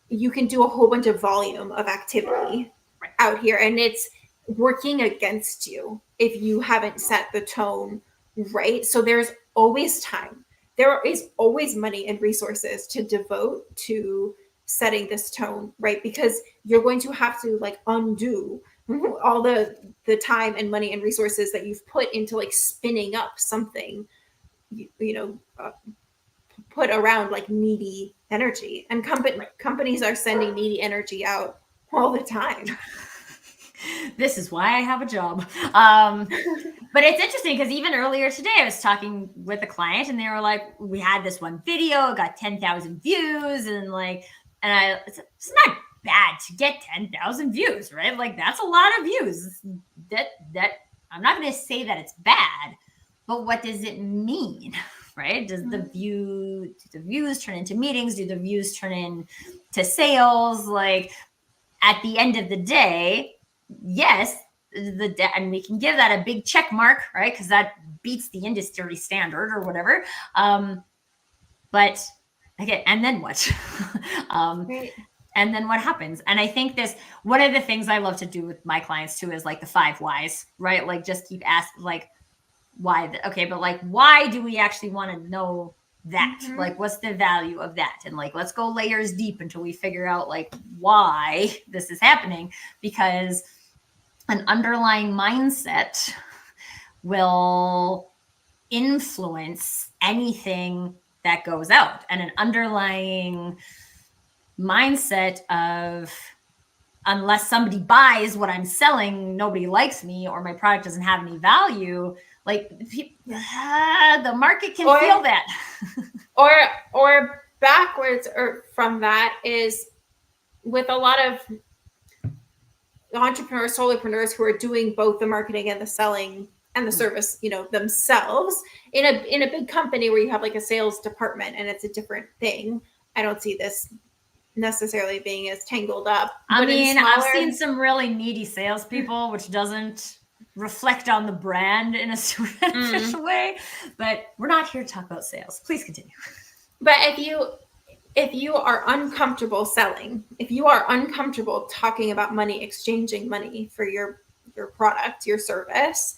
you can do a whole bunch of volume of activity out here, and it's working against you if you haven't set the tone right. So there's always time. There is always money and resources to devote to setting this tone right, because you're going to have to like undo all the time and money and resources that you've put into like spinning up something, put around like needy energy. And companies are sending needy energy out all the time. This is why I have a job. But it's interesting because even earlier today, I was talking with a client and they were like, we had this one video, it got 10,000 views. And it's not bad to get 10,000 views, right? Like that's a lot of views. That I'm not going to say that it's bad, but what does it mean, right? Do the views turn into meetings? Do the views turn into sales? Like at the end of the day, yes, and we can give that a big check mark, right? Because that beats the industry standard or whatever. But okay, and then what? Right. And then what happens? And I think one of the things I love to do with my clients too is like the 5 whys, right? Like just keep asking, like, why? Okay, but like, why do we actually want to know that? Mm-hmm. Like, what's the value of that? And like, let's go layers deep until we figure out like why this is happening, because an underlying mindset will influence anything that goes out. And an underlying mindset of, unless somebody buys what I'm selling, nobody likes me, or my product doesn't have any value, like the market can feel that. or backwards or from that is with a lot of entrepreneurs, solopreneurs who are doing both the marketing and the selling and the service, themselves in a big company where you have like a sales department and it's a different thing. I don't see this necessarily being as tangled up. I mean, I've seen some really needy salespeople, which doesn't reflect on the brand in a superficial way, but we're not here to talk about sales. Please continue. But if you are uncomfortable selling, if you are uncomfortable talking about money, exchanging money for your product, your service,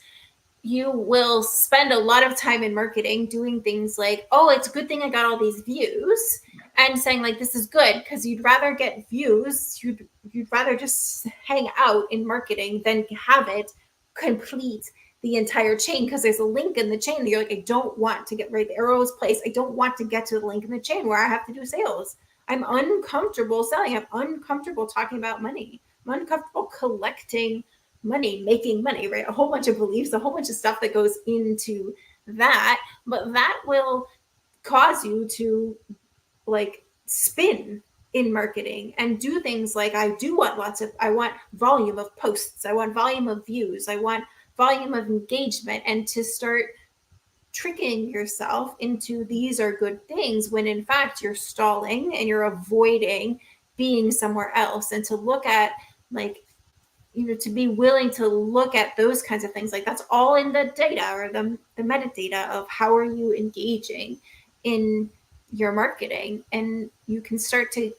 you will spend a lot of time in marketing doing things like, oh, it's a good thing I got all these views. and saying like, this is good, because you'd rather get views, you'd rather just hang out in marketing than have it complete the entire chain, because there's a link in the chain that you're like, I don't want to get, right, the arrow is placed, I don't want to get to the link in the chain where I have to do sales. I'm uncomfortable selling. I'm uncomfortable talking about money. I'm uncomfortable collecting money, making money, right? A whole bunch of beliefs, a whole bunch of stuff that goes into that, but that will cause you to like spin in marketing and do things like, I want volume of posts, I want volume of views, I want volume of engagement, and to start tricking yourself into these are good things when in fact you're stalling and you're avoiding being somewhere else. And to look at like, to be willing to look at those kinds of things, like that's all in the data or the metadata of how are you engaging in your marketing. And you can start to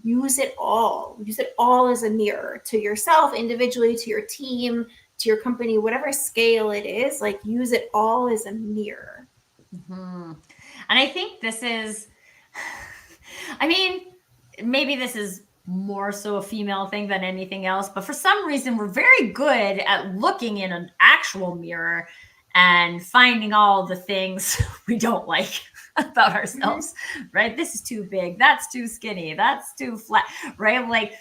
use it all as a mirror to yourself individually, to your team, to your company, whatever scale it is, like use it all as a mirror. Mm-hmm. And I think this is, I mean, maybe this is more so a female thing than anything else, but for some reason we're very good at looking in an actual mirror and finding all the things we don't like about ourselves, right? This is too big, that's too skinny, that's too flat, right? Like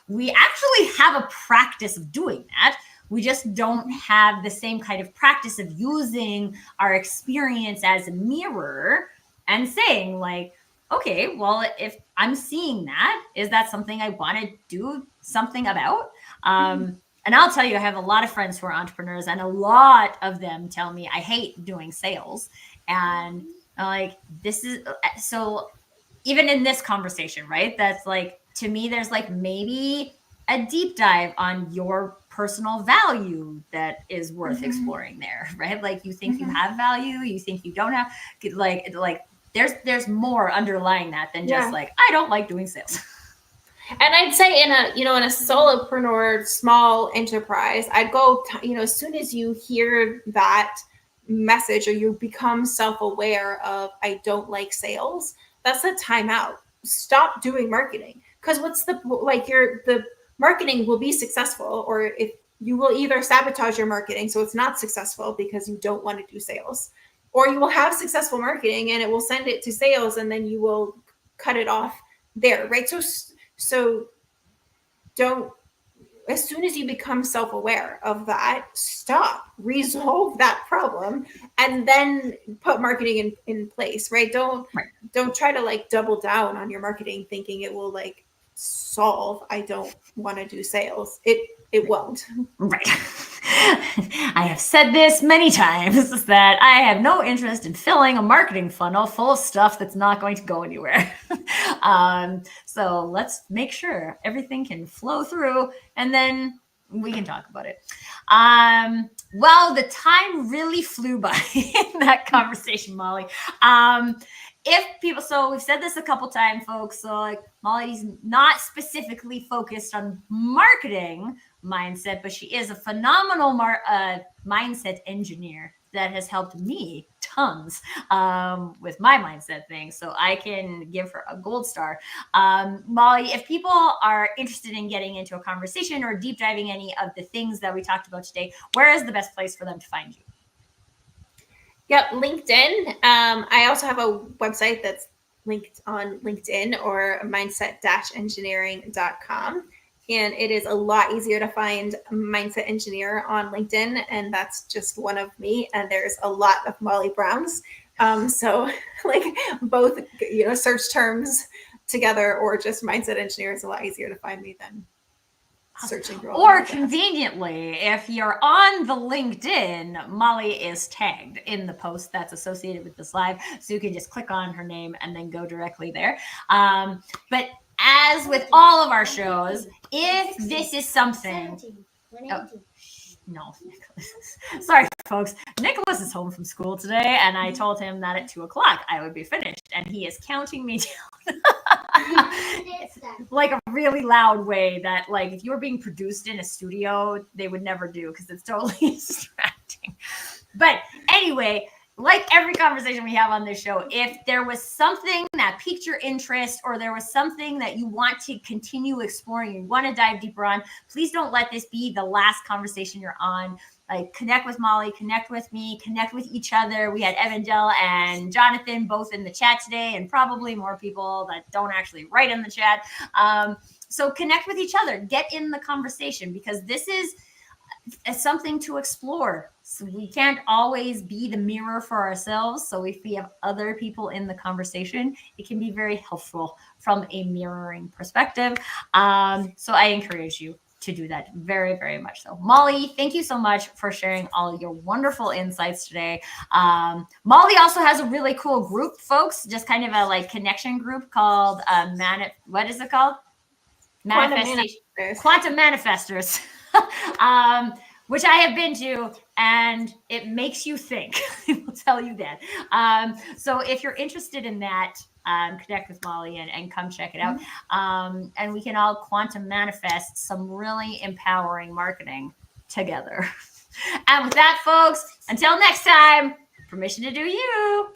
we actually have a practice of doing that. We just don't have the same kind of practice of using our experience as a mirror and saying like, okay, well, if I'm seeing that, is that something I want to do something about? And I'll tell you, I have a lot of friends who are entrepreneurs, and a lot of them tell me I hate doing sales. And like, this is so even in this conversation, right? That's like, to me, there's like maybe a deep dive on your personal value that is worth exploring there, right? Like you think you have value, you think you don't have, like there's more underlying that than just like, I don't like doing sales. And I'd say in a solopreneur, small enterprise, I'd go, as soon as you hear that message or you become self-aware of, I don't like sales, that's a timeout. Stop doing marketing. Because the marketing will be successful, or if you will either sabotage your marketing so it's not successful because you don't want to do sales, or you will have successful marketing and it will send it to sales and then you will cut it off there, right? So don't, as soon as you become self-aware of that, stop, resolve that problem, and then put marketing in place, right? Don't try to like double down on your marketing thinking it will like solve, I don't want to do sales. It won't. Right. I have said this many times that I have no interest in filling a marketing funnel full of stuff that's not going to go anywhere. So let's make sure everything can flow through, and then we can talk about it. Well, the time really flew by in that conversation, Molly. So we've said this a couple times, folks. So like Molly's not specifically focused on marketing mindset, but she is a phenomenal mindset engineer that has helped me tons with my mindset thing. So I can give her a gold star. Molly, if people are interested in getting into a conversation or deep diving any of the things that we talked about today, where is the best place for them to find you? Yep, LinkedIn. I also have a website that's linked on LinkedIn, or mindset-engineering.com. And it is a lot easier to find Mindset Engineer on LinkedIn. And that's just one of me. And there's a lot of Molly Browns. So like both, search terms together, or just Mindset Engineer is a lot easier to find me than searching for. Or conveniently, if you're on the LinkedIn, Molly is tagged in the post that's associated with this live. So you can just click on her name and then go directly there. But as with all of our shows, if this is something... No, Nicholas. Sorry, folks. Nicholas is home from school today, and I told him that at 2:00 I would be finished, and he is counting me down. Like a really loud way that, like, if you were being produced in a studio, they would never do, because it's totally distracting. But anyway, like every conversation we have on this show, if there was something that piqued your interest or there was something that you want to continue exploring, you want to dive deeper on, please don't let this be the last conversation you're on. Like, connect with Molly, connect with me, connect with each other. We had Evangel and Jonathan both in the chat today, and probably more people that don't actually write in the chat. So connect with each other, get in the conversation, because this is something to explore. So we can't always be the mirror for ourselves. So if we have other people in the conversation, it can be very helpful from a mirroring perspective. So I encourage you to do that very, very much so. Molly, thank you so much for sharing all your wonderful insights today. Molly also has a really cool group, folks, just kind of a like connection group called what is it called? Manifestation. Quantum Manifestors. Which I have been to, and it makes you think. I will tell you that. So if you're interested in that, connect with Molly and come check it out. And we can all quantum manifest some really empowering marketing together. And with that, folks, until next time, permission to do you.